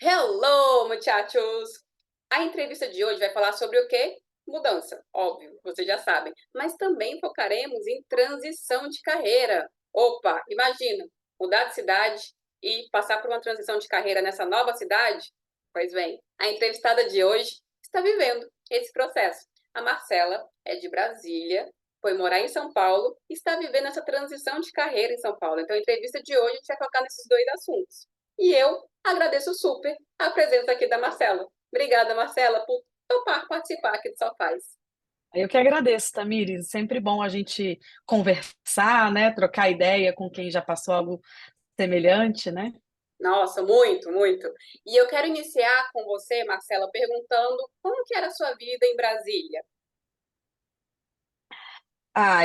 Hello, muchachos! A entrevista de hoje vai falar sobre o quê? Mudança, óbvio, vocês já sabem. Mas também focaremos em transição de carreira. Opa, imagina, mudar de cidade e passar por uma transição de carreira nessa nova cidade? Pois bem, a entrevistada de hoje está vivendo esse processo. A Marcela é de Brasília, foi morar em São Paulo e está vivendo essa transição de carreira em São Paulo. Então, a entrevista de hoje a gente vai focar nesses dois assuntos. E eu agradeço super a presença aqui da Marcela. Obrigada, Marcela, por topar participar aqui do Só Faz. Eu que agradeço, Tamires. Sempre bom a gente conversar, né? Trocar ideia com quem já passou algo semelhante, né? Nossa, muito, muito. E eu quero iniciar com você, Marcela, perguntando como que era a sua vida em Brasília?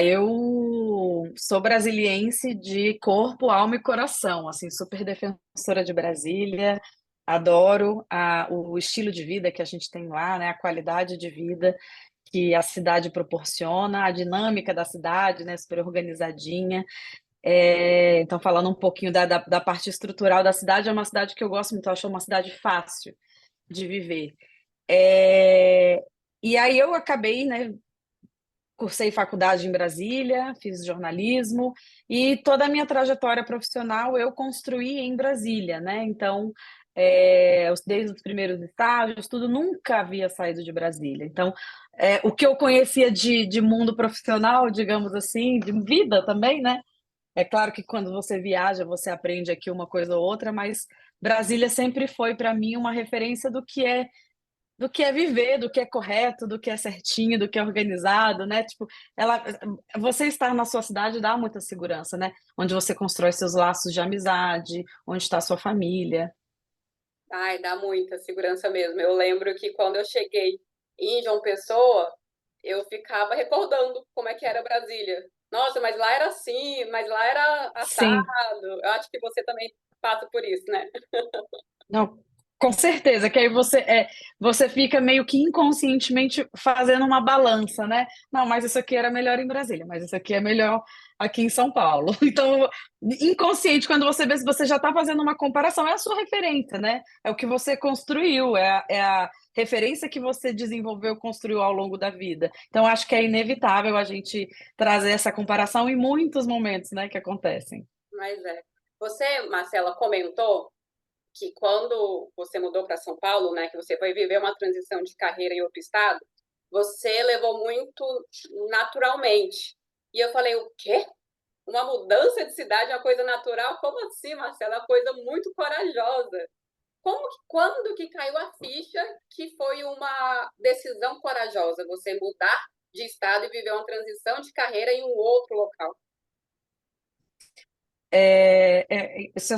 Eu sou brasiliense de corpo, alma e coração, assim, super defensora de Brasília. Adoro o estilo de vida que a gente tem lá, né? A qualidade de vida que a cidade proporciona, a dinâmica da cidade, né? Super organizadinha. Então, falando um pouquinho da parte estrutural da cidade, é uma cidade que eu gosto muito, eu acho uma cidade fácil de viver. É, e aí eu acabei, né, cursei faculdade em Brasília, fiz jornalismo e toda a minha trajetória profissional eu construí em Brasília, né? Então, desde os primeiros estágios, tudo nunca havia saído de Brasília. Então, o que eu conhecia de mundo profissional, digamos assim, de vida também, né? É claro que quando você viaja, você aprende aqui uma coisa ou outra, mas Brasília sempre foi para mim uma referência do que é viver, do que é correto, do que é certinho, do que é organizado, né? Tipo, ela, você estar na sua cidade dá muita segurança, né? Onde você constrói seus laços de amizade, onde está a sua família. Ai, dá muita segurança mesmo. Eu lembro que quando eu cheguei em João Pessoa, eu ficava recordando como é que era Brasília. Nossa, mas lá era assim, mas lá era Sim, assado. Eu acho que você também passa por isso, né? não, com certeza, que aí você fica meio que inconscientemente fazendo uma balança, né? Não, mas isso aqui era melhor em Brasília, mas isso aqui é melhor aqui em São Paulo. Então, inconsciente, quando você vê se você já está fazendo uma comparação, é a sua referência, né? É o que você construiu, é a referência que você desenvolveu, construiu ao longo da vida. Então, acho que é inevitável a gente trazer essa comparação em muitos momentos, né, que acontecem. Mas é. Você, Marcela, comentou que quando você mudou para São Paulo, né, que você foi viver uma transição de carreira em outro estado, você levou muito naturalmente. E eu falei, o quê? Uma mudança de cidade é uma coisa natural? Como assim, Marcela? É uma coisa muito corajosa. Quando que caiu a ficha que foi uma decisão corajosa você mudar de estado e viver uma transição de carreira em um outro local? Isso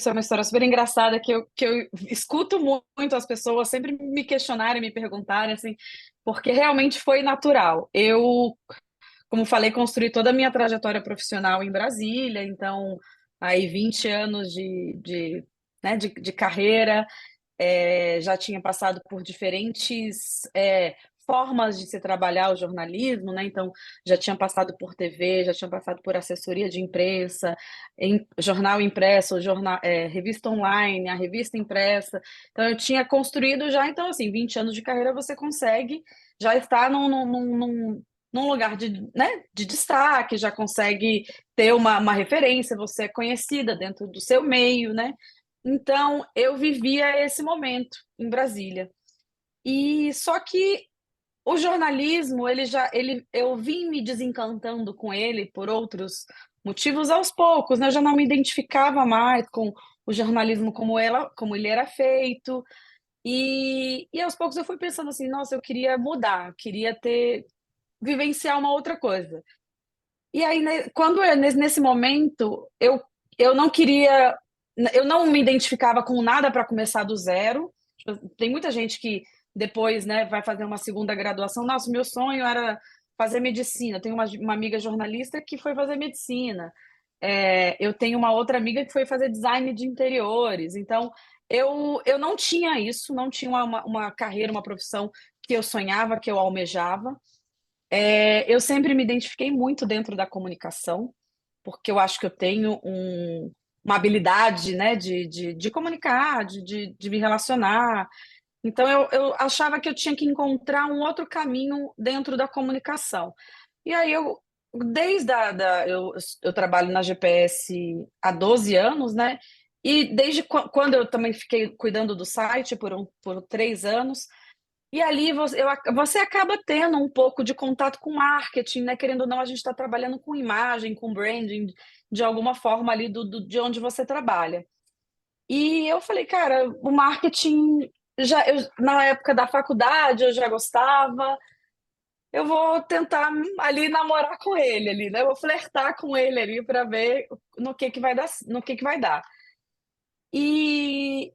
é uma história super engraçada que eu escuto muito as pessoas sempre me questionarem, me perguntarem, assim, porque realmente foi natural. Eu, como falei, construí toda a minha trajetória profissional em Brasília, então, aí 20 anos de carreira, já tinha passado por diferentes formas de se trabalhar o jornalismo, né? Então, já tinha passado por TV, já tinha passado por assessoria de imprensa, jornal impresso, revista online, a revista impressa. Então, eu tinha construído já, então, assim, 20 anos de carreira você consegue já estar num lugar de destaque, já consegue ter uma referência, você é conhecida dentro do seu meio, né? Então, eu vivia esse momento em Brasília. E só que o jornalismo, eu vim me desencantando com ele por outros motivos aos poucos, né? Eu já não me identificava mais com o jornalismo como ele era feito. E aos poucos eu fui pensando assim, nossa, eu queria mudar, eu queria vivenciar uma outra coisa. E aí, né, nesse momento, eu não queria, eu não me identificava com nada para começar do zero. Tipo, tem muita gente que depois, né, vai fazer uma segunda graduação. Nossa, meu sonho era fazer medicina. Eu tenho uma amiga jornalista que foi fazer medicina. Eu tenho uma outra amiga que foi fazer design de interiores. Então, eu não tinha isso, não tinha uma carreira, uma profissão que eu sonhava, que eu almejava. Eu sempre me identifiquei muito dentro da comunicação, porque eu acho que eu tenho uma habilidade, né, de comunicar, de me relacionar. Então, eu achava que eu tinha que encontrar um outro caminho dentro da comunicação. E aí, eu trabalho na GPS há 12 anos, né? E desde quando eu também fiquei cuidando do site por 3 anos, e ali você acaba tendo um pouco de contato com marketing, né? Querendo ou não, a gente está trabalhando com imagem, com branding, de alguma forma ali de onde você trabalha. E eu falei, cara, o marketing na época da faculdade eu já gostava. Eu vou tentar ali namorar com ele ali, né? Eu vou flertar com ele ali para ver no que vai dar, no que vai dar. E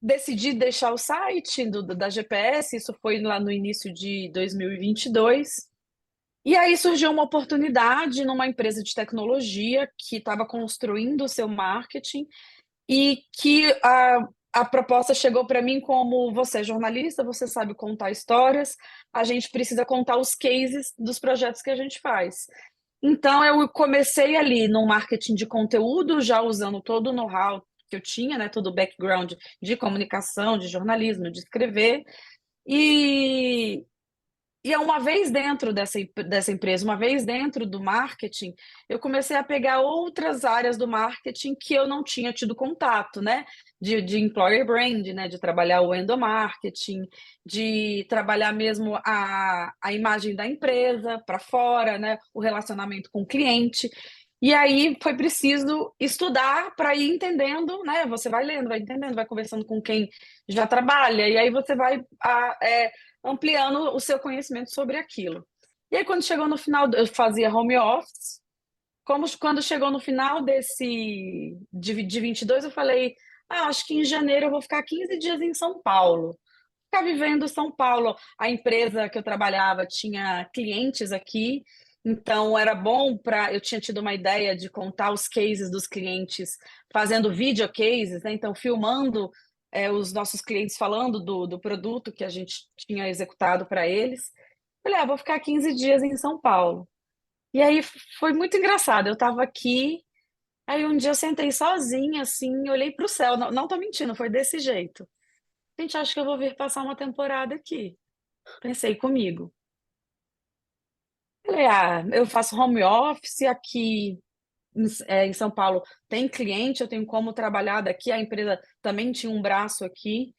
decidi deixar o site da GPS, isso foi lá no início de 2022. E aí surgiu uma oportunidade numa empresa de tecnologia que estava construindo o seu marketing e que a proposta chegou para mim como: você é jornalista, você sabe contar histórias, a gente precisa contar os cases dos projetos que a gente faz. Então eu comecei ali no marketing de conteúdo, já usando todo o know-how que eu tinha, né, todo o background de comunicação, de jornalismo, de escrever. E uma vez dentro dessa empresa, uma vez dentro do marketing, eu comecei a pegar outras áreas do marketing que eu não tinha tido contato, né? De employer brand, né? De trabalhar o endomarketing, de trabalhar mesmo a imagem da empresa para fora, né? O relacionamento com o cliente. E aí foi preciso estudar para ir entendendo, né? Você vai lendo, vai entendendo, vai conversando com quem já trabalha, e aí você vai ampliando o seu conhecimento sobre aquilo. E aí, quando chegou no final, eu fazia home office. Quando chegou no final de 22, eu falei: acho que em janeiro eu vou ficar 15 dias em São Paulo. Ficar vivendo São Paulo. A empresa que eu trabalhava tinha clientes aqui, então era bom para. Eu tinha tido uma ideia de contar os cases dos clientes, fazendo video cases, né? Então, filmando os nossos clientes falando do produto que a gente tinha executado para eles. Falei, vou ficar 15 dias em São Paulo. E aí foi muito engraçado. Eu estava aqui, aí um dia eu sentei sozinha, assim, olhei para o céu. Não, não tô mentindo, foi desse jeito. Gente, acho que eu vou vir passar uma temporada aqui. Pensei comigo. Falei, eu faço home office aqui em São Paulo. Tem cliente, eu tenho como trabalhar daqui. A empresa também tinha um braço aqui.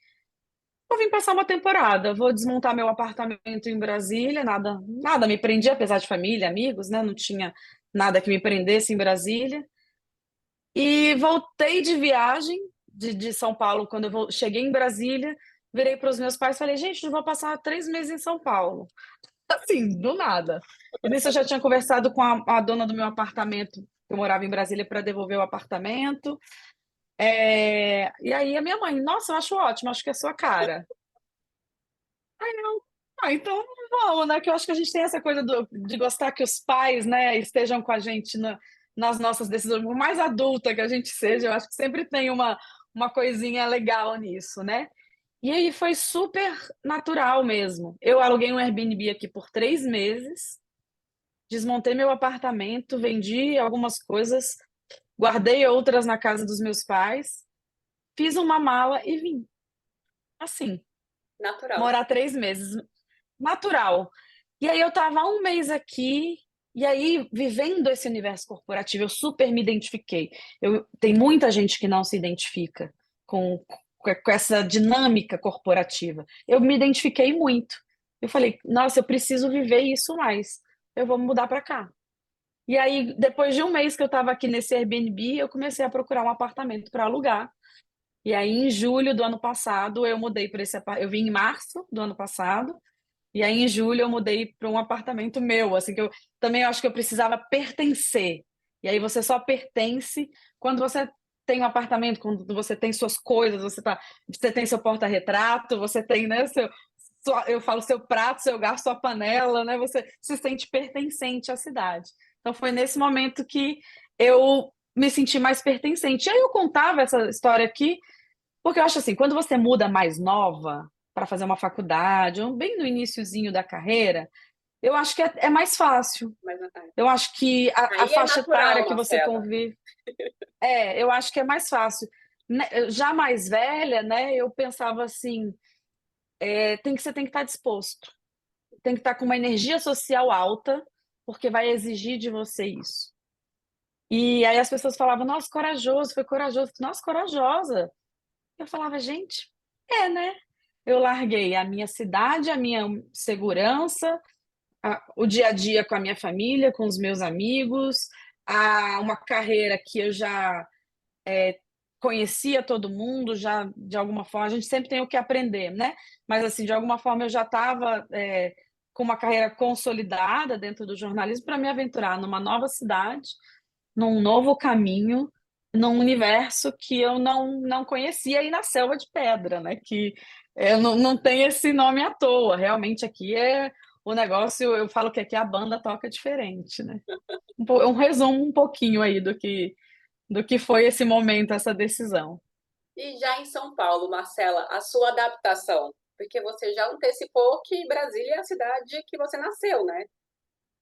Vou vir passar uma temporada. Vou desmontar meu apartamento em Brasília. Nada me prendia, apesar de família, amigos, né? Não tinha nada que me prendesse em Brasília. E voltei de viagem de São Paulo. Quando cheguei em Brasília, virei para os meus pais e falei: gente, eu vou passar 3 meses em São Paulo. Assim, do nada. E nisso eu já tinha conversado com a dona do meu apartamento. Eu morava em Brasília para devolver o apartamento. E aí a minha mãe: nossa, eu acho ótimo, acho que é a sua cara. Então vamos, né? Que eu acho que a gente tem essa coisa de gostar que os pais, né, estejam com a gente nas nossas decisões, por mais adulta que a gente seja, eu acho que sempre tem uma coisinha legal nisso, né? E aí foi super natural mesmo. Eu aluguei um Airbnb aqui por 3 meses, desmontei meu apartamento, vendi algumas coisas, guardei outras na casa dos meus pais, fiz uma mala e vim. Assim, Natural. morar 3 meses. Natural. E aí eu estava há um mês aqui, e aí, vivendo esse universo corporativo, eu super me identifiquei. Tem muita gente que não se identifica com essa dinâmica corporativa. Eu me identifiquei muito. Eu falei, nossa, eu preciso viver isso mais. Eu vou mudar para cá. E aí, depois de um mês que eu estava aqui nesse Airbnb, eu comecei a procurar um apartamento para alugar. E aí, em julho do ano passado, eu mudei para esse apartamento. Eu vim em março do ano passado. E aí, em julho, eu mudei para um apartamento meu, assim, que eu também acho que eu precisava pertencer. E aí você só pertence quando você tem um apartamento, quando você tem suas coisas, você tem seu porta-retrato, você tem, né, eu falo seu prato, seu garfo, sua panela, né? Você se sente pertencente à cidade. Então foi nesse momento que eu me senti mais pertencente. E aí eu contava essa história aqui porque eu acho assim, quando você muda mais nova para fazer uma faculdade, ou bem no iniciozinho da carreira, Eu acho que é mais fácil. Mas Eu acho que a aí é faixa etária natural, que você Marcela. convive, eu acho que é mais fácil. Já mais velha, né, eu pensava assim, você tem que estar disposto, tem que estar com uma energia social alta, porque vai exigir de você isso. E aí as pessoas falavam, nossa, corajoso, foi corajoso. Nossa, corajosa. Eu falava, gente, né? Eu larguei a minha cidade, a minha segurança, o dia a dia com a minha família, com os meus amigos, uma carreira que eu já conhecia todo mundo, já de alguma forma, a gente sempre tem o que aprender, né? Mas assim, de alguma forma eu já estava com uma carreira consolidada dentro do jornalismo para me aventurar numa nova cidade, num novo caminho, num universo que eu não conhecia e na Selva de Pedra, né? Que não tem esse nome à toa. Realmente aqui é o negócio, eu falo que aqui a banda toca diferente, né? Um resumo um pouquinho aí do que foi esse momento, essa decisão. E já em São Paulo, Marcela, a sua adaptação? Porque você já antecipou que Brasília é a cidade que você nasceu, né?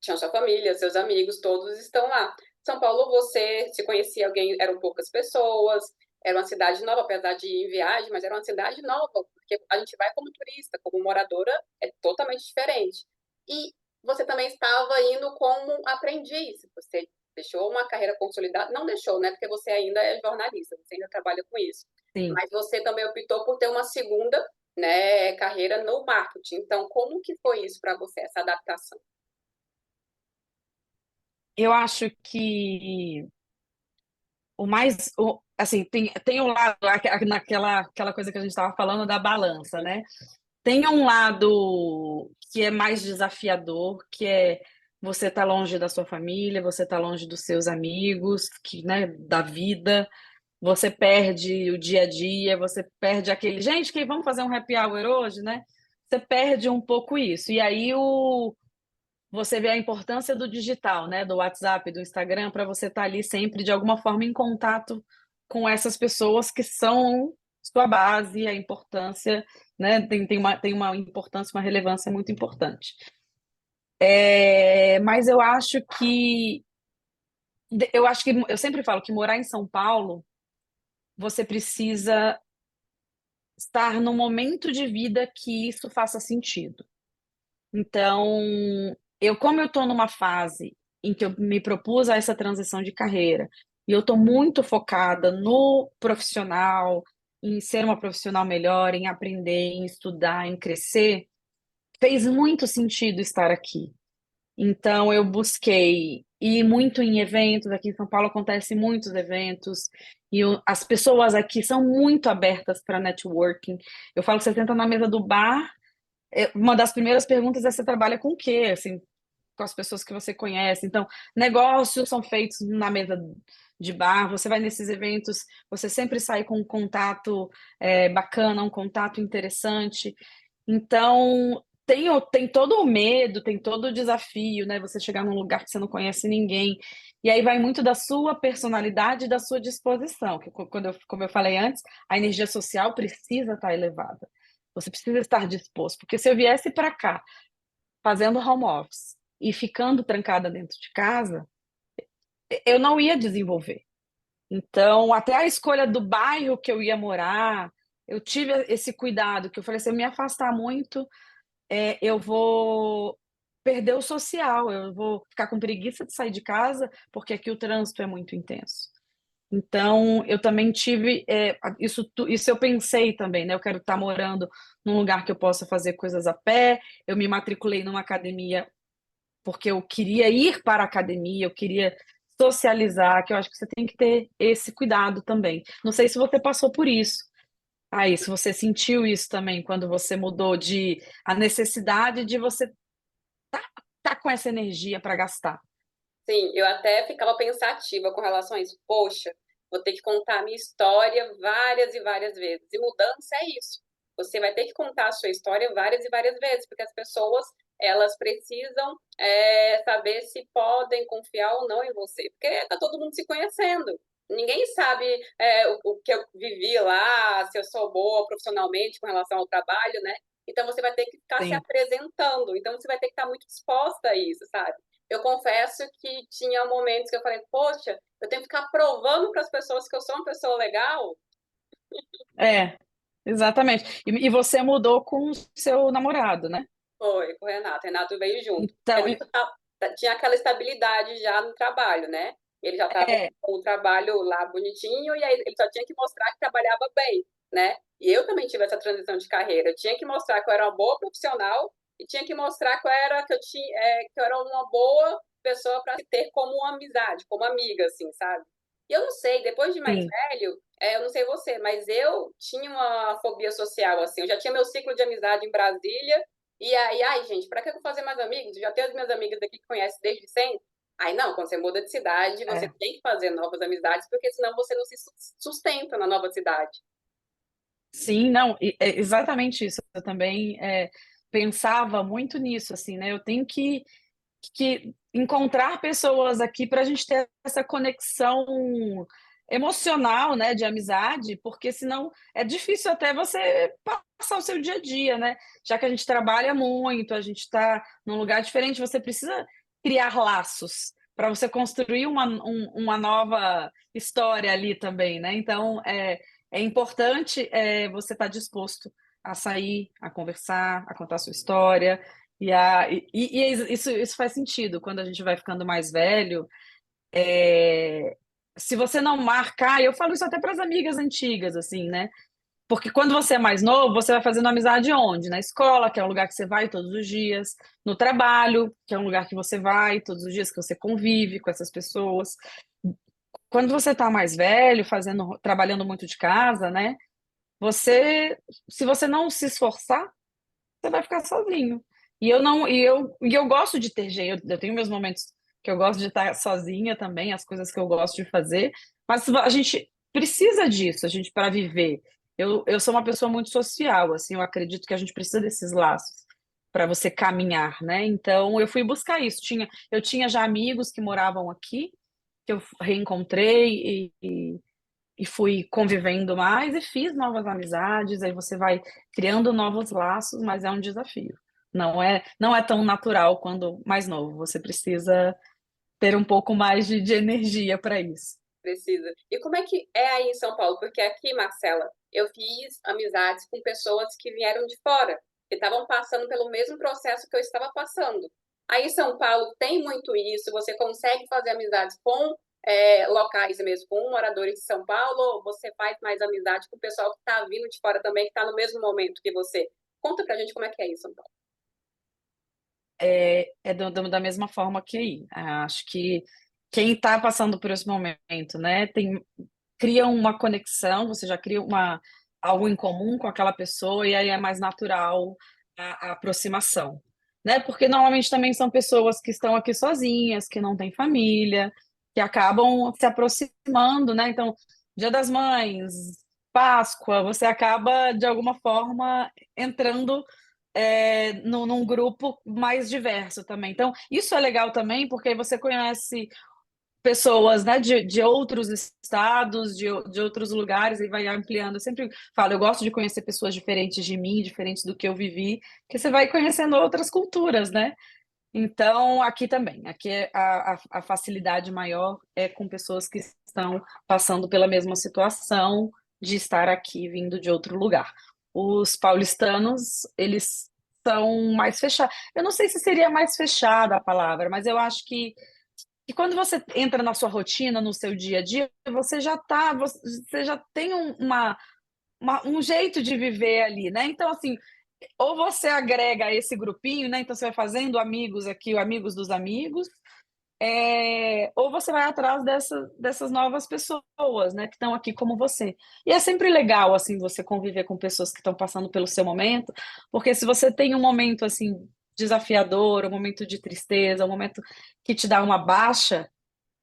Tinha sua família, seus amigos, todos estão lá. São Paulo, você se conhecia alguém, eram poucas pessoas, era uma cidade nova, apesar de ir em viagem, mas era uma cidade nova, porque a gente vai como turista, como moradora, é totalmente diferente. E você também estava indo como aprendiz, você deixou uma carreira consolidada, não deixou, né? Porque você ainda é jornalista, você ainda trabalha com isso. Sim. Mas você também optou por ter uma segunda, né, carreira no marketing. Então, como que foi isso para você, essa adaptação? Eu acho que assim, tem um lado, aquela coisa que a gente estava falando da balança, né? Tem um lado que é mais desafiador, que é você tá longe da sua família, você tá longe dos seus amigos, né, da vida, você perde o dia a dia, você perde aquele, gente, que vamos fazer um happy hour hoje, né? Você perde um pouco isso. E aí você vê a importância do digital, né, do WhatsApp, do Instagram, para você estar ali sempre de alguma forma em contato com essas pessoas que são sua base, a importância, né, tem uma importância, uma relevância muito importante. Mas eu acho que eu sempre falo que morar em São Paulo, você precisa estar no momento de vida que isso faça sentido. Então, como eu estou numa fase em que eu me propus a essa transição de carreira, e eu estou muito focada no profissional, em ser uma profissional melhor, em aprender, em estudar, em crescer, fez muito sentido estar aqui. Então, eu busquei ir muito em eventos. Aqui em São Paulo acontecem muitos eventos, e as pessoas aqui são muito abertas para networking. Eu falo que você senta na mesa do bar, uma das primeiras perguntas é: você trabalha com o quê? Assim, com as pessoas que você conhece. Então, negócios são feitos na mesa de bar, você vai nesses eventos, você sempre sai com um contato bacana, um contato interessante. Então, tem todo o medo, tem todo o desafio, né? Você chegar num lugar que você não conhece ninguém. E aí vai muito da sua personalidade e da sua disposição, que como eu falei antes, a energia social precisa estar elevada. Você precisa estar disposto, porque se eu viesse para cá fazendo home office e ficando trancada dentro de casa, eu não ia desenvolver. Então, até a escolha do bairro que eu ia morar, eu tive esse cuidado, que eu falei: se eu me afastar muito, eu vou perder o social, eu vou ficar com preguiça de sair de casa, porque aqui o trânsito é muito intenso. Então, eu também tive isso eu pensei também, né? Eu quero estar morando num lugar que eu possa fazer coisas a pé. Eu me matriculei numa academia porque eu queria ir para a academia, eu queria socializar, que eu acho que você tem que ter esse cuidado também. Não sei se você passou por isso. Aí, se você sentiu isso também quando você mudou de a necessidade de você tá com essa energia para gastar. Sim, eu até ficava pensativa com relação a isso. Poxa, vou ter que contar a minha história várias e várias vezes. E mudança é isso. Você vai ter que contar a sua história várias e várias vezes, porque as pessoas elas precisam saber se podem confiar ou não em você, porque está todo mundo se conhecendo. Ninguém sabe o que eu vivi lá, se eu sou boa profissionalmente com relação ao trabalho, né? Então você vai ter que ficar se Sim. apresentando. Então você vai ter que estar muito disposta a isso, sabe? Eu confesso que tinha momentos que eu falei, poxa, eu tenho que ficar provando para as pessoas que eu sou uma pessoa legal. É, exatamente. E você mudou com o seu namorado, né? Foi, com o Renato. Renato veio junto. Então, Renato tinha aquela estabilidade já no trabalho, né? Ele já estava é, com o trabalho lá bonitinho e aí ele só tinha que mostrar que trabalhava bem, né? E eu também tive essa transição de carreira. Eu tinha que mostrar que eu era uma boa profissional e tinha que mostrar que eu era uma boa pessoa para ter como uma amizade, como amiga, assim, sabe? E eu não sei, depois de mais sim. velho, eu não sei você, mas eu tinha uma fobia social, assim. Eu já tinha meu ciclo de amizade em Brasília e aí, ai, gente, pra que eu vou fazer mais amigos? Eu já tenho as minhas amigas aqui que conhecem desde sempre. Aí, não, quando você muda de cidade, você É. tem que fazer novas amizades, porque senão você não se sustenta na nova cidade. Sim, não, é exatamente isso. Eu também pensava muito nisso, assim, né? Eu tenho que encontrar pessoas aqui para a gente ter essa conexão emocional, né, de amizade, porque senão é difícil até você passar o seu dia a dia, né? Já que a gente trabalha muito, a gente está num lugar diferente, você precisa criar laços para você construir uma nova história ali também, né? Então é importante você estar disposto a sair, a conversar, a contar a sua história. Isso faz sentido quando a gente vai ficando mais velho. Se você não marcar, eu falo isso até para as amigas antigas, assim, né? Porque quando você é mais novo, você vai fazendo amizade onde? Na escola, que é um lugar que você vai todos os dias, no trabalho, que é um lugar que você vai todos os dias, que você convive com essas pessoas. Quando você está mais velho, trabalhando muito de casa, né? Você, se você não se esforçar, você vai ficar sozinho. E eu gosto de ter jeito, eu tenho meus momentos que eu gosto de estar sozinha também, as coisas que eu gosto de fazer, mas a gente precisa disso, a gente para viver. Eu sou uma pessoa muito social, assim, eu acredito que a gente precisa desses laços para você caminhar, né? Então eu fui buscar isso. Eu tinha já amigos que moravam aqui, que eu reencontrei e fui convivendo mais e fiz novas amizades, aí você vai criando novos laços, mas é um desafio. Não é tão natural quando mais novo, você precisa ter um pouco mais de energia para isso. Precisa. E como é que é aí em São Paulo? Porque aqui, Marcela, eu fiz amizades com pessoas que vieram de fora, que estavam passando pelo mesmo processo que eu estava passando. Aí em São Paulo tem muito isso, você consegue fazer amizades com locais mesmo, com moradores de São Paulo, ou você faz mais amizade com o pessoal que está vindo de fora também, que está no mesmo momento que você? Conta pra gente como é que é isso, São Paulo. Da mesma forma que aí. Acho que quem está passando por esse momento, né, cria uma conexão, você já cria algo em comum com aquela pessoa e aí é mais natural a aproximação, né? Porque normalmente também são pessoas que estão aqui sozinhas, que não têm família, que acabam se aproximando, né? Então, Dia das Mães, Páscoa, você acaba de alguma forma entrando num grupo mais diverso também. Então, isso é legal também, porque aí você conhece pessoas, né, de outros estados, de outros lugares, e vai ampliando. Eu sempre falo, eu gosto de conhecer pessoas diferentes de mim, diferentes do que eu vivi, porque você vai conhecendo outras culturas, né? Então, aqui também, aqui a facilidade maior é com pessoas que estão passando pela mesma situação de estar aqui vindo de outro lugar. Os paulistanos, eles são mais fechados. Eu não sei se seria mais fechada a palavra, mas eu acho que quando você entra na sua rotina, no seu dia a dia, você já tem um jeito de viver ali, né? Então, assim, ou você agrega esse grupinho, né? Então você vai fazendo amigos aqui, amigos dos amigos, ou você vai atrás dessas novas pessoas, né? Que estão aqui como você. E é sempre legal, assim, você conviver com pessoas que estão passando pelo seu momento, porque se você tem um momento, assim, desafiador, um momento de tristeza, um momento que te dá uma baixa,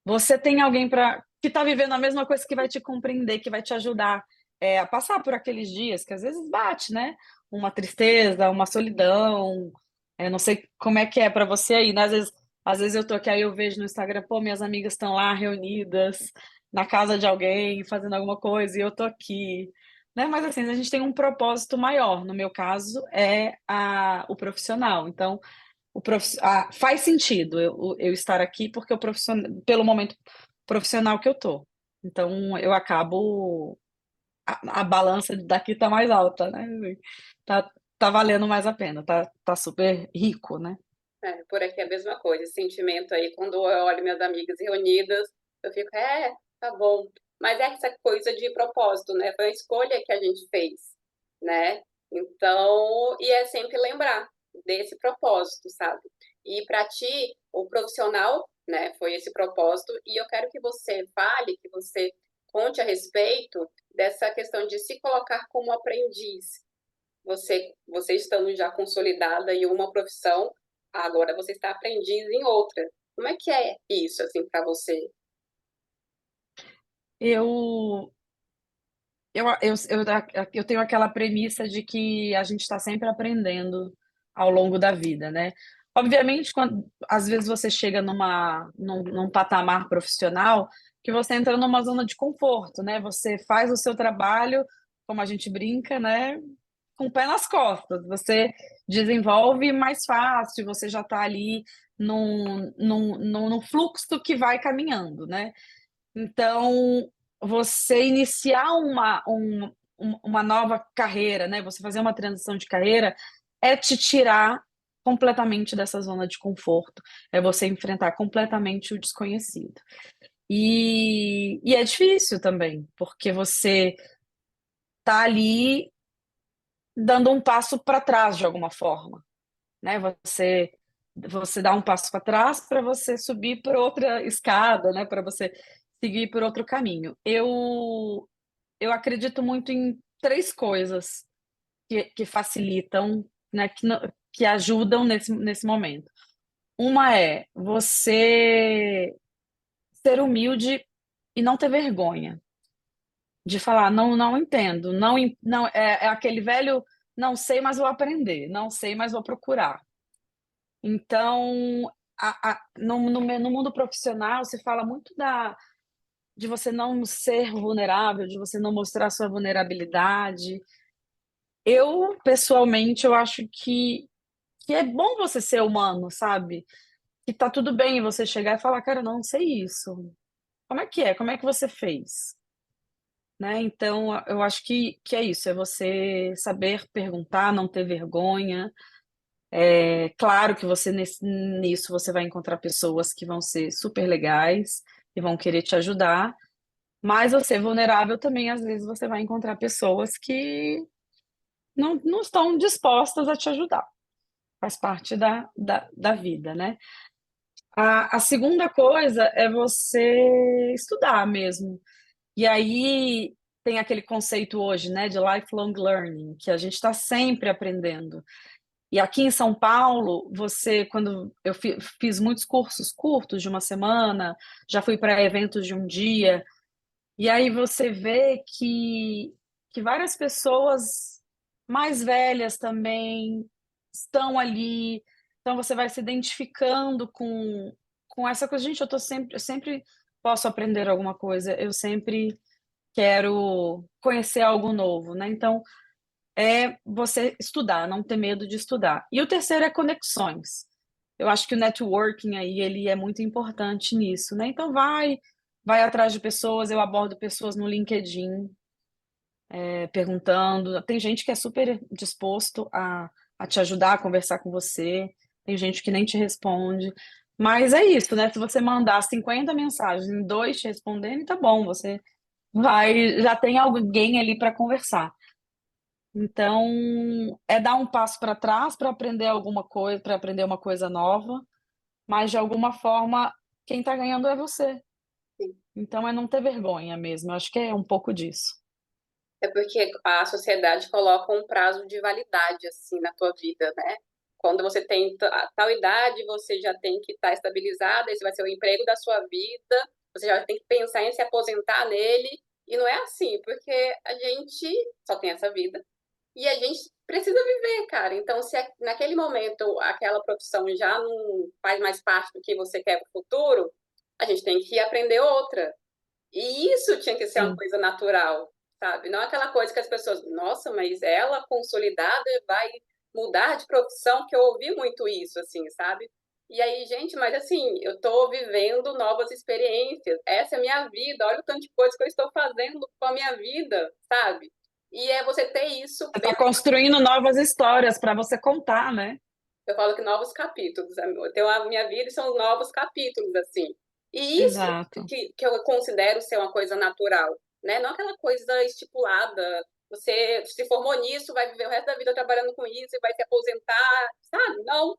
você tem alguém que está vivendo a mesma coisa que vai te compreender, que vai te ajudar a passar por aqueles dias que às vezes bate, né? Uma tristeza, uma solidão. Não sei como é que é para você aí, né? Às vezes eu tô aqui, aí eu vejo no Instagram, pô, minhas amigas estão lá reunidas na casa de alguém, fazendo alguma coisa, e eu tô aqui né? Mas assim, a gente tem um propósito maior. No meu caso, é o profissional. Então, faz sentido eu estar aqui porque pelo momento profissional que eu tô. Então, eu acabo. A balança daqui tá mais alta, né? Tá, tá valendo mais a pena, tá super rico, né? É, por aqui é a mesma coisa, esse sentimento aí, quando eu olho minhas amigas reunidas, eu fico, tá bom. Mas é essa coisa de propósito, né? Foi a escolha que a gente fez, né? Então, e é sempre lembrar desse propósito, sabe? E para ti, o profissional, né, foi esse propósito, e eu quero que você fale, que você conte a respeito dessa questão de se colocar como aprendiz. Você estando já consolidada em uma profissão, agora você está aprendiz em outra. Como é que é isso, assim, para você? Eu, eu tenho aquela premissa de que a gente está sempre aprendendo ao longo da vida, né? Obviamente, às vezes você chega num patamar profissional que você entra numa zona de conforto, né? Você faz o seu trabalho, como a gente brinca, né? Com o pé nas costas. Você desenvolve mais fácil, você já está ali no fluxo que vai caminhando, né? Então, você iniciar uma nova carreira, né? Você fazer uma transição de carreira é te tirar completamente dessa zona de conforto, é você enfrentar completamente o desconhecido. E é difícil também, porque você tá ali dando um passo para trás de alguma forma, né? Você dá um passo para trás para você subir por outra escada, né? Para você seguir por outro caminho. Eu acredito muito em três coisas que facilitam, né? Que ajudam nesse momento. Uma é você ser humilde e não ter vergonha de falar, não, não entendo, não é aquele velho, não sei, mas vou aprender, não sei, mas vou procurar. Então, no mundo profissional, se fala muito de você não ser vulnerável, de você não mostrar sua vulnerabilidade. Pessoalmente, eu acho que é bom você ser humano, sabe? Que tá tudo bem você chegar e falar, cara, eu não sei isso. Como é que é? Como é que você fez? Né? Então, eu acho que é isso, é você saber perguntar, não ter vergonha. É claro que nisso você vai encontrar pessoas que vão ser super legais e vão querer te ajudar, mas você vulnerável também, às vezes, você vai encontrar pessoas que não estão dispostas a te ajudar. Faz parte da vida, né? A segunda coisa é você estudar mesmo. E aí tem aquele conceito hoje, né, de lifelong learning, que a gente está sempre aprendendo. E aqui em São Paulo, quando eu fiz muitos cursos curtos de uma semana, já fui para eventos de um dia, e aí você vê que várias pessoas mais velhas também estão ali, então você vai se identificando com essa coisa. Gente, eu sempre posso aprender alguma coisa, eu sempre quero conhecer algo novo, né? Então, é você estudar, não ter medo de estudar. E o terceiro é conexões. Eu acho que o networking aí, ele é muito importante nisso, né? Então vai atrás de pessoas, eu abordo pessoas no LinkedIn, perguntando. Tem gente que é super disposto a te ajudar, a conversar com você, tem gente que nem te responde. Mas é isso, né? Se você mandar 50 mensagens em dois te respondendo, tá bom, você já tem alguém ali para conversar. Então, é dar um passo para trás para aprender alguma coisa, para aprender uma coisa nova, mas de alguma forma quem está ganhando é você. Então é não ter vergonha mesmo. Eu acho que é um pouco disso. É porque a sociedade coloca um prazo de validade, assim, na tua vida, né? Quando você tem a tal idade, você já tem que estar estabilizada, esse vai ser o emprego da sua vida, você já tem que pensar em se aposentar nele, e não é assim, porque a gente só tem essa vida, e a gente precisa viver, cara. Então, se naquele momento aquela profissão já não faz mais parte do que você quer para o futuro, a gente tem que aprender outra. E isso tinha que ser uma Sim. coisa natural. sabe? Não aquela coisa que as pessoas, nossa, mas ela consolidada vai mudar de profissão, que eu ouvi muito isso, assim, sabe? E aí, gente, mas assim, eu tô vivendo novas experiências, essa é a minha vida, olha o tanto de coisa que eu estou fazendo com a minha vida, sabe? E é você ter isso Você bem. está construindo novas histórias para você contar, né? Eu falo que novos capítulos. Eu tenho a minha vida e são novos capítulos, assim. E isso Exato. que eu considero ser uma coisa natural, né? Não aquela coisa estipulada. Você se formou nisso, vai viver o resto da vida trabalhando com isso e vai se aposentar, sabe? Não.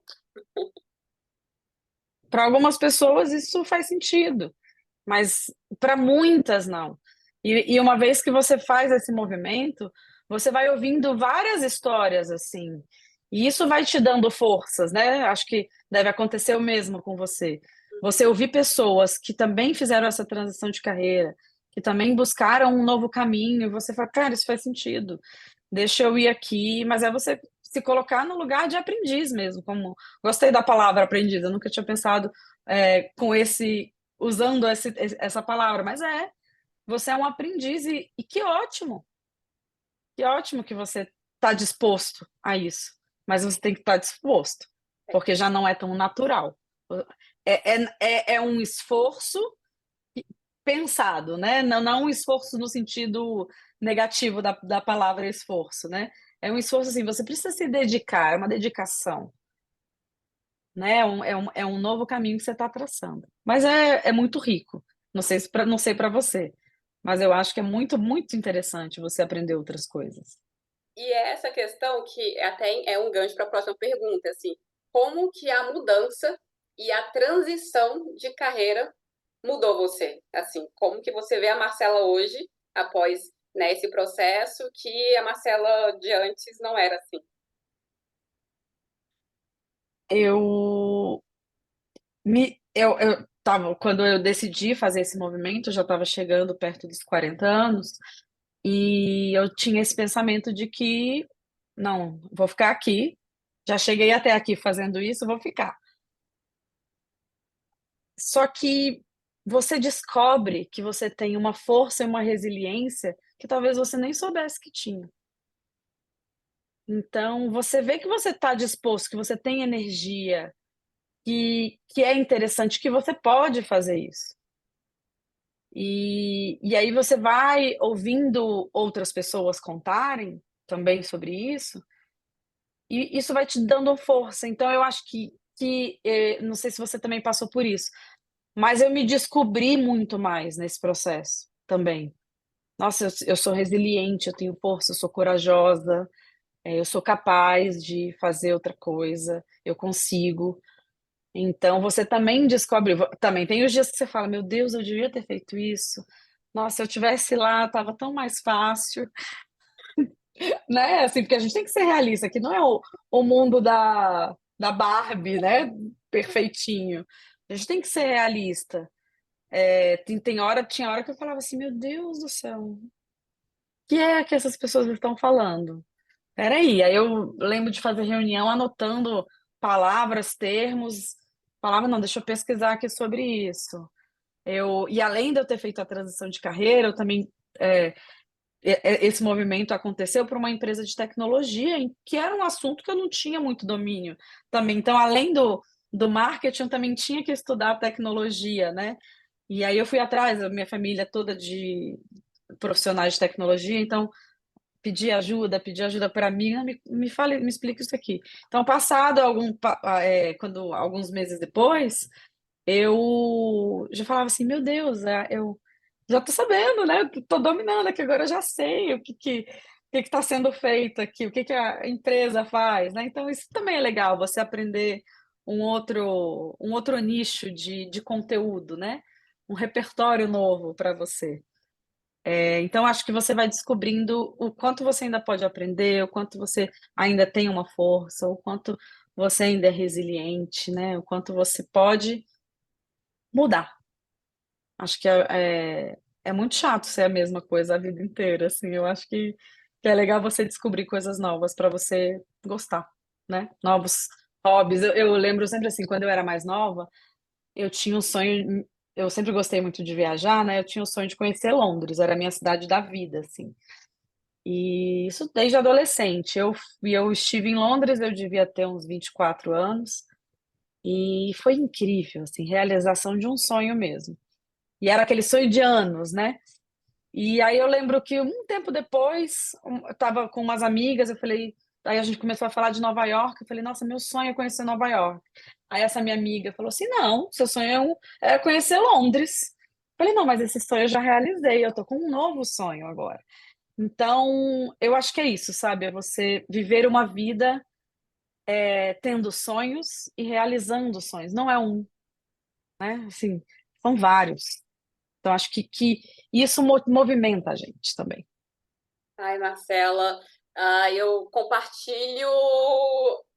Para algumas pessoas isso faz sentido, mas para muitas não. E uma vez que você faz esse movimento, você vai ouvindo várias histórias assim, e isso vai te dando forças, né? Acho que deve acontecer o mesmo com você. Você ouvir pessoas que também fizeram essa transição de carreira, que também buscaram um novo caminho, e você fala, cara, isso faz sentido. Deixa eu ir aqui, mas é você se colocar no lugar de aprendiz mesmo, como gostei da palavra aprendiz, eu nunca tinha pensado com esse usando essa palavra, mas você é um aprendiz e que ótimo que você está disposto a isso, mas você tem que estar disposto, porque já não é tão natural. É um esforço pensado, né? Não um esforço no sentido negativo da palavra esforço, né? É um esforço assim, você precisa se dedicar, é uma dedicação, né? É um novo caminho que você está traçando. Mas é muito rico. Não sei para você, mas eu acho que é muito, muito interessante você aprender outras coisas. E é essa questão que até é um gancho para a próxima pergunta, assim, como que a mudança e a transição de carreira mudou você? Assim, como que você vê a Marcela hoje, após, né, esse processo, que a Marcela de antes não era assim? Eu eu tava, quando eu decidi fazer esse movimento, eu já estava chegando perto dos 40 anos, e eu tinha esse pensamento de que, não, vou ficar aqui, já cheguei até aqui fazendo isso, vou ficar. Só que você descobre que você tem uma força e uma resiliência que talvez você nem soubesse que tinha. Então, você vê que você está disposto, que você tem energia, que é interessante, que você pode fazer isso. E aí você vai ouvindo outras pessoas contarem também sobre isso, e isso vai te dando força. Então, eu acho não sei se você também passou por isso, mas eu me descobri muito mais nesse processo também. Nossa, eu sou resiliente, eu tenho força, eu sou corajosa, eu sou capaz de fazer outra coisa, eu consigo. Então você também descobre, também tem os dias que você fala, meu Deus, eu devia ter feito isso. Nossa, se eu tivesse lá, estava tão mais fácil, né? Assim, porque a gente tem que ser realista, que não é o mundo da Barbie, né? Perfeitinho. A gente tem que ser realista. Tinha hora que eu falava assim, meu Deus do céu, o que é que essas pessoas estão falando? Peraí, aí eu lembro de fazer reunião anotando palavras, termos, palavra não, deixa eu pesquisar aqui sobre isso. E além de eu ter feito a transição de carreira, eu também esse movimento aconteceu para uma empresa de tecnologia, que era um assunto que eu não tinha muito domínio também. Então, além do marketing, eu também tinha que estudar tecnologia, né? E aí eu fui atrás, a minha família toda de profissionais de tecnologia, então pedi ajuda para mim, me fale, me explica isso aqui. Então, quando alguns meses depois, eu já falava assim, meu Deus, eu já tô sabendo, né? Tô dominando aqui, agora eu já sei o que está sendo feito aqui, o que que a empresa faz, né? Então, isso também é legal, você aprender um outro nicho de conteúdo, né? Um repertório novo para você. Então, acho que você vai descobrindo o quanto você ainda pode aprender, o quanto você ainda tem uma força, o quanto você ainda é resiliente, né? O quanto você pode mudar. Acho que é muito chato ser a mesma coisa a vida inteira, assim. Eu acho que é legal você descobrir coisas novas para você gostar, né? Novos hobbies. Eu lembro sempre assim, quando eu era mais nova, eu tinha um sonho. eu sempre gostei muito de viajar, né? Eu tinha o sonho de conhecer Londres, era a minha cidade da vida, assim. E isso desde adolescente. Eu estive em Londres, eu devia ter uns 24 anos, e foi incrível, assim, realização de um sonho mesmo. E era aquele sonho de anos, né? E aí eu lembro que um tempo depois, eu estava com umas amigas, eu falei, aí a gente começou a falar de Nova York, eu falei, nossa, meu sonho é conhecer Nova York. Aí essa minha amiga falou assim, não, seu sonho é conhecer Londres. Eu falei, não, mas esse sonho eu já realizei, eu tô com um novo sonho agora. Então, eu acho que é isso, sabe? É você viver uma vida tendo sonhos e realizando sonhos. Não é um, né? Assim, são vários. Então, acho que isso movimenta a gente também. Ai, Marcela, eu compartilho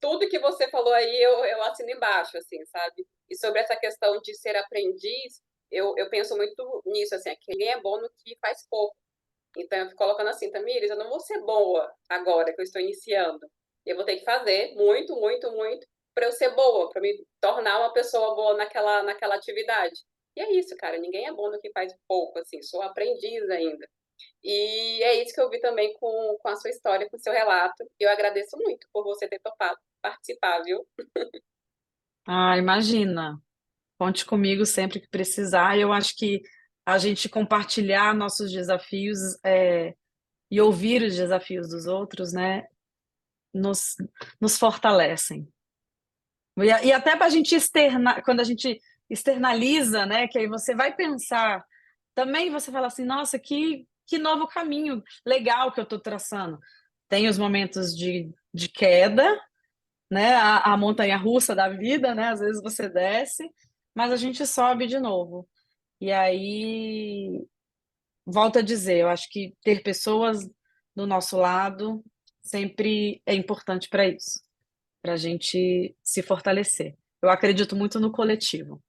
tudo que você falou aí, eu assino embaixo, assim, sabe? E sobre essa questão de ser aprendiz, eu penso muito nisso, assim, é que ninguém é bom no que faz pouco. Então, eu fico colocando assim, Tamires, eu não vou ser boa agora que eu estou iniciando. Eu vou ter que fazer muito, muito, muito para eu ser boa, para me tornar uma pessoa boa naquela atividade. E é isso, cara, ninguém é bom no que faz pouco, assim, sou aprendiz ainda. E é isso que eu vi também com a sua história, com o seu relato. Eu agradeço muito por você ter topado participar, viu? Ah, imagina. Conte comigo sempre que precisar. Eu acho que a gente compartilhar nossos desafios e ouvir os desafios dos outros, né, nos, nos fortalecem. E até para a gente externar, quando a gente externaliza, né, que aí você vai pensar, também você fala assim, nossa, que novo caminho legal que eu estou traçando. Tem os momentos de queda, né, a montanha russa da vida, né, às vezes você desce, mas a gente sobe de novo. E aí, volto a dizer, eu acho que ter pessoas do nosso lado sempre é importante para isso, para a gente se fortalecer. Eu acredito muito no coletivo.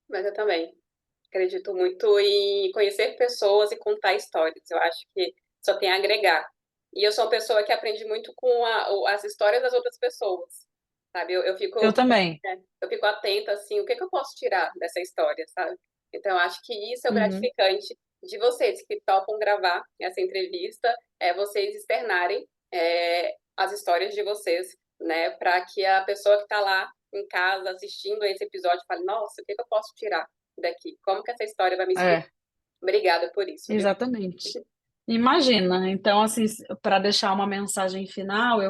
Mas eu também acredito muito em conhecer pessoas e contar histórias. Eu acho que só tem a agregar. E eu sou uma pessoa que aprende muito com as histórias das outras pessoas, sabe? Eu Eu fico, também. eu fico atenta, assim, o que que eu posso tirar dessa história, sabe? Então, eu acho que isso é o Uhum. gratificante de vocês que topam gravar essa entrevista, é vocês externarem as histórias de vocês, né? Para que a pessoa que está lá em casa assistindo a esse episódio fale, nossa, o que que eu posso tirar daqui? Como que essa história vai me inspirar? É, Obrigada por isso, viu? exatamente. Imagina, então, assim, para deixar uma mensagem final,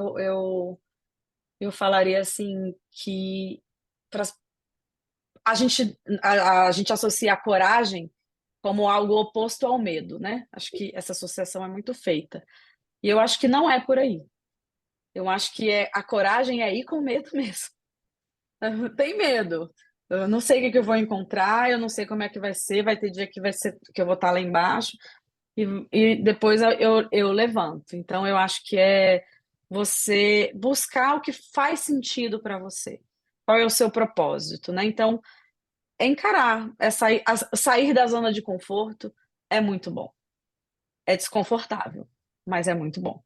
eu falaria assim que pras- a gente associa a coragem como algo oposto ao medo, né? Acho que essa associação é muito feita. E eu acho que não é por aí. Eu acho que a coragem é ir com medo mesmo. Tem medo. Eu não sei o que que eu vou encontrar, eu não sei como é que vai ter dia que vai ser que eu vou estar lá embaixo e, e depois eu levanto. Então eu acho que é você buscar o que faz sentido para você. Qual é o seu propósito, né? Então, é encarar, sair da zona de conforto é muito bom. É desconfortável, mas é muito bom.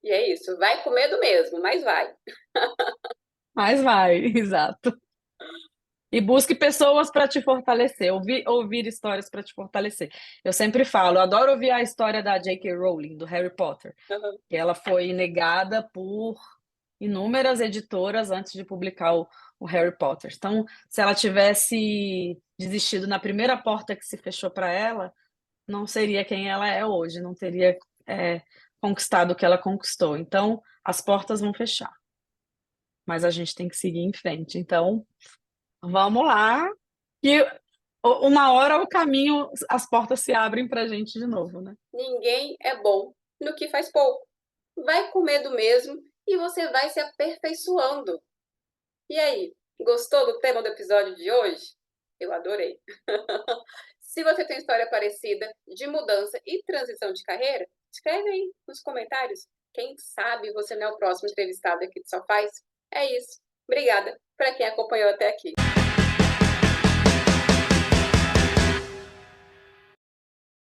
E é isso, vai com medo mesmo, mas vai. Mas vai, exato. E busque pessoas para te fortalecer, ouvir histórias para te fortalecer. Eu sempre falo, eu adoro ouvir a história da J.K. Rowling, do Harry Potter, Uhum. que ela foi negada por inúmeras editoras antes de publicar o Harry Potter. Então, se ela tivesse desistido na primeira porta que se fechou para ela, não seria quem ela é hoje, não teria conquistado o que ela conquistou. Então, as portas vão fechar, mas a gente tem que seguir em frente. Então, vamos lá, que uma hora o caminho, as portas se abrem para a gente de novo, né? Ninguém é bom no que faz pouco. Vai com medo mesmo e você vai se aperfeiçoando. E aí, gostou do tema do episódio de hoje? Eu adorei. Se você tem história parecida de mudança e transição de carreira, escreve aí nos comentários. Quem sabe você não é o próximo entrevistado aqui do Só Faz? É isso. Obrigada para quem acompanhou até aqui.